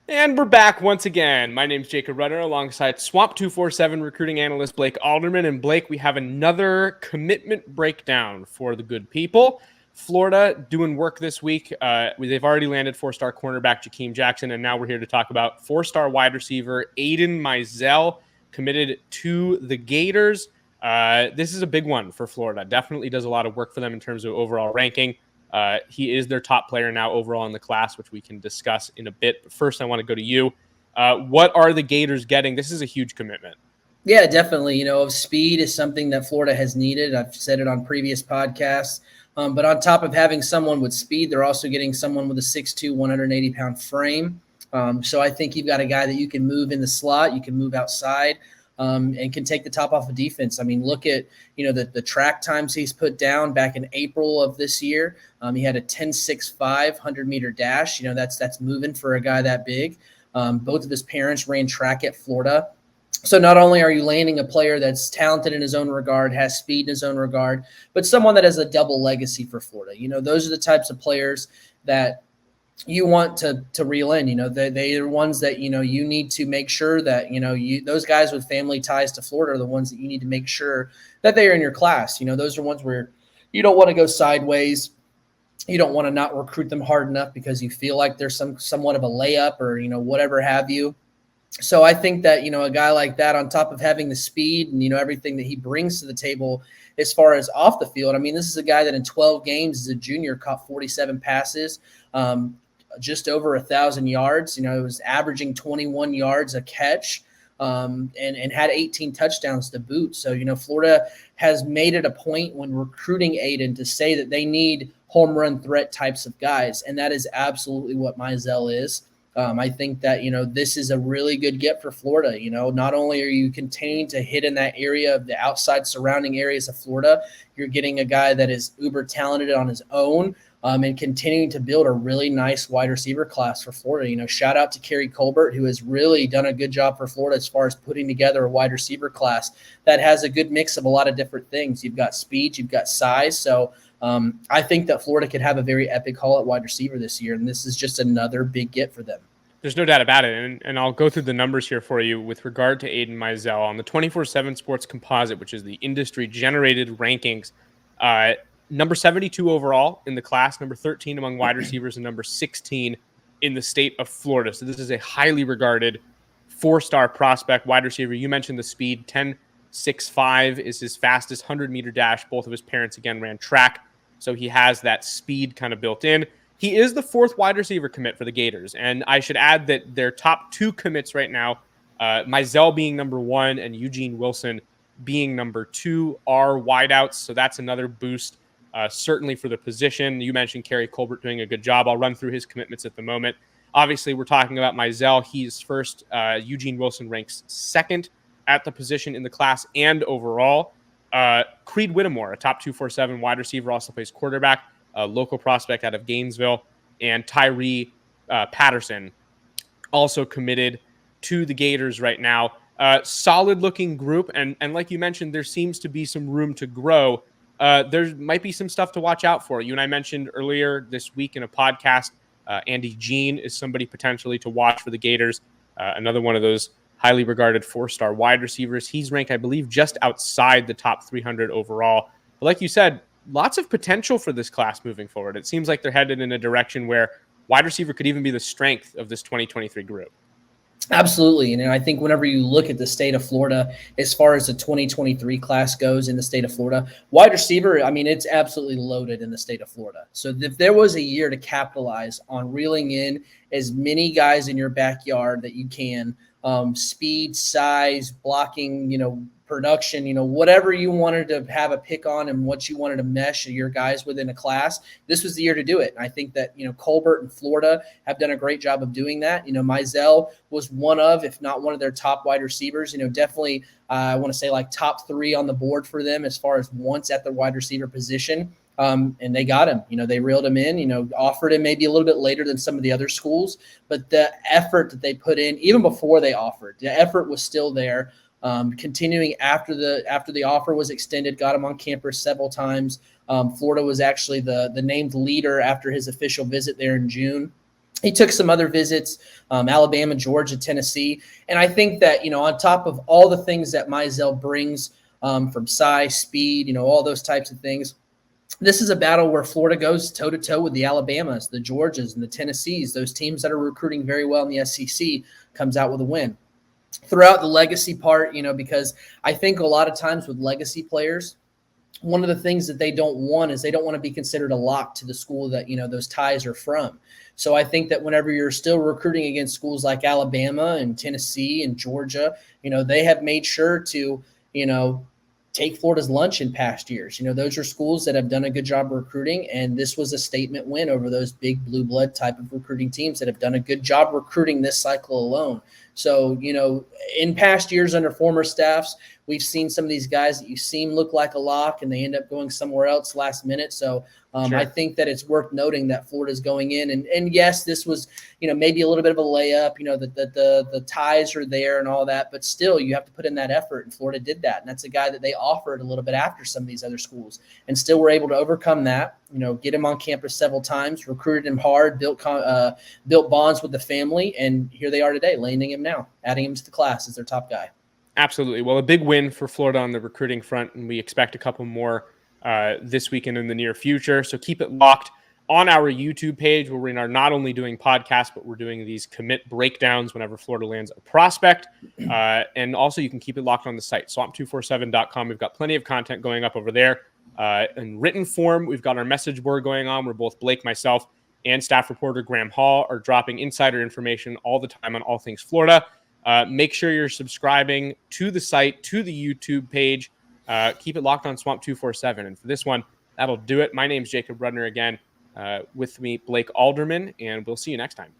And we're back once again. My name's Jacob Rudner alongside Swamp 247 recruiting analyst Blake Alderman. And Blake, we have another commitment breakdown for the good people. Florida doing work this week. They've already landed four-star cornerback Jakeem Jackson, and now we're here to talk about four-star wide receiver Aidan Mizell, committed to the Gators. This is a big one for Florida. Definitely does a lot of work for them in terms of overall ranking. He is their top player now overall in the class, which we can discuss in a bit. But first, I want to go to you. What are the Gators getting? This is a huge commitment. Yeah, definitely. Speed is something that Florida has needed. I've said it on previous podcasts. But on top of having someone with speed, they're also getting someone with a 6'2", 180-pound frame. So I think you've got a guy that you can move in the slot, you can move outside, and can take the top off of defense. I mean, look at the track times he's put down back in April of this year. He had a 10.65 100-meter dash. That's moving for a guy that big. Both of his parents ran track at Florida. So not only are you landing a player that's talented in his own regard, has speed in his own regard, but someone that has a double legacy for Florida. Those are the types of players that you want to reel in. They are ones that you need to make sure that those guys with family ties to Florida are the ones that you need to make sure that they are in your class. Those are ones where you don't want to go sideways. You don't want to not recruit them hard enough because you feel like there's somewhat of a layup or whatever have you. So I think that, a guy like that, on top of having the speed and, everything that he brings to the table as far as off the field, I mean, this is a guy that in 12 games as a junior caught 47 passes, just over 1,000 yards. It was averaging 21 yards a catch, and had 18 touchdowns to boot. So, Florida has made it a point when recruiting Aidan to say that they need home run threat types of guys, and that is absolutely what Mizell is. I think that, this is a really good get for Florida. Not only are you continuing to hit in that area of the outside surrounding areas of Florida, you're getting a guy that is uber talented on his own, and continuing to build a really nice wide receiver class for Florida. Shout out to Kerry Colbert, who has really done a good job for Florida as far as putting together a wide receiver class that has a good mix of a lot of different things. You've got speed, you've got size. So I think that Florida could have a very epic haul at wide receiver this year, and this is just another big get for them. There's no doubt about it. And I'll go through the numbers here for you with regard to Aidan Mizell on the 24/7 Sports Composite, which is the industry-generated rankings. Number 72 overall in the class, number 13 among wide receivers, and number 16 in the state of Florida. So this is a highly regarded four-star prospect wide receiver. You mentioned the speed. 10.65 is his fastest 100-meter dash. Both of his parents, again, ran track. So he has that speed kind of built in. He is the fourth wide receiver commit for the Gators. And I should add that their top two commits right now, Mizell being number one and Eugene Wilson being number two, are wideouts. So that's another boost, certainly for the position. You mentioned Kerry Colbert doing a good job. I'll run through his commitments at the moment. Obviously, we're talking about Mizell. He's first. Eugene Wilson ranks second at the position in the class and overall. Creed Whittemore, a top 247 wide receiver, also plays quarterback, a local prospect out of Gainesville, and Tyree Patterson, also committed to the Gators right now. Solid-looking group, and like you mentioned, there seems to be some room to grow. There might be some stuff to watch out for. You and I mentioned earlier this week in a podcast, Andy Jean is somebody potentially to watch for the Gators, another one of those highly regarded four-star wide receivers. He's ranked, I believe, just outside the top 300 overall. But like you said, lots of potential for this class moving forward. It seems like they're headed in a direction where wide receiver could even be the strength of this 2023 group. Absolutely. And I think whenever you look at the state of Florida, as far as the 2023 class goes in the state of Florida, wide receiver, I mean, it's absolutely loaded in the state of Florida. So if there was a year to capitalize on reeling in as many guys in your backyard that you can, speed, size, blocking, production, whatever you wanted to have a pick on and what you wanted to mesh your guys within a class, this was the year to do it. And I think that, Colbert and Florida have done a great job of doing that. Mizell was one of, if not one of their top wide receivers, definitely, I want to say like top three on the board for them as far as once at the wide receiver position. And they got him, they reeled him in, offered him maybe a little bit later than some of the other schools, but the effort that they put in, even before they offered, the effort was still there. Continuing after the offer was extended, got him on campus several times. Florida was actually the named leader after his official visit there in June. He took some other visits, Alabama, Georgia, Tennessee. And I think that, on top of all the things that Mizell brings from size, speed, all those types of things, this is a battle where Florida goes toe-to-toe with the Alabamas, the Georgias, and the Tennessees, those teams that are recruiting very well in the SEC, comes out with a win. Throughout the legacy part, because I think a lot of times with legacy players, one of the things that they don't want is they don't want to be considered a lock to the school that, those ties are from. So I think that whenever you're still recruiting against schools like Alabama and Tennessee and Georgia, they have made sure to, take Florida's lunch in past years. Those are schools that have done a good job recruiting, and this was a statement win over those big blue blood type of recruiting teams that have done a good job recruiting this cycle alone. So, in past years under former staffs, we've seen some of these guys that you seem look like a lock and they end up going somewhere else last minute. So Sure. I think that it's worth noting that Florida's going in. And yes, this was, maybe a little bit of a layup, the ties are there and all that, but still you have to put in that effort. And Florida did that. And that's a guy that they offered a little bit after some of these other schools and still were able to overcome that, get him on campus several times, recruited him hard, built bonds with the family. And here they are today, landing him now, adding him to the class as their top guy. Absolutely. Well, a big win for Florida on the recruiting front, and we expect a couple more this weekend in the near future. So keep it locked on our YouTube page, where we are not only doing podcasts, but we're doing these commit breakdowns whenever Florida lands a prospect. And also you can keep it locked on the site, swamp247.com. We've got plenty of content going up over there. In written form, we've got our message board going on where both Blake, myself, and staff reporter Graham Hall are dropping insider information all the time on all things Florida. Make sure you're subscribing to the site, to the YouTube page. Keep it locked on Swamp 247. And for this one, that'll do it. My name's Jacob Rudner again. With me, Blake Alderman, and we'll see you next time.